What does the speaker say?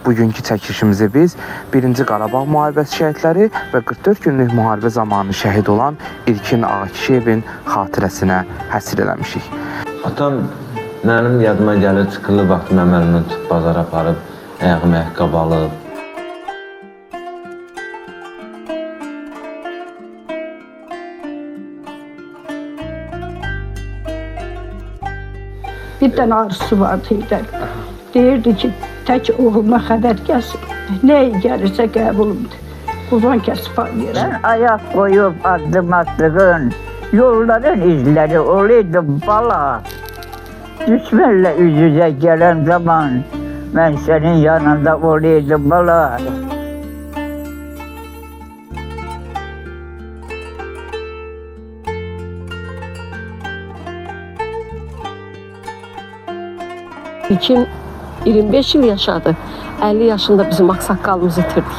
bugünkü çəkilişimizi biz 1-ci Qarabağ müharibəsi şəhidləri və 44 günlük müharibə zamanı şəhid olan İlkin Ağakişiyevin xatirəsinə həsr eləmişik. Atam mənim yadıma gəlir, çıxılı vaxt mənim əlimdən tutub bazara aparıb, ayağımı ayaqqabı alıb. Bir dənə arzusu vardı idi. Deyirdi ki, tək oğluma xəbər gəlsin. Nəyə gəlirsə qəbulumdur. Quzan kəsib yerə. Sen ayak koyup addım attığın yolların izleri olaydı bala. Düşmanla yüz yüze gelen zaman ben senin yanında olaydım bala. İlkin 25 yıl yaşadı. 50 yaşında bizim aksakalımızı itirdik.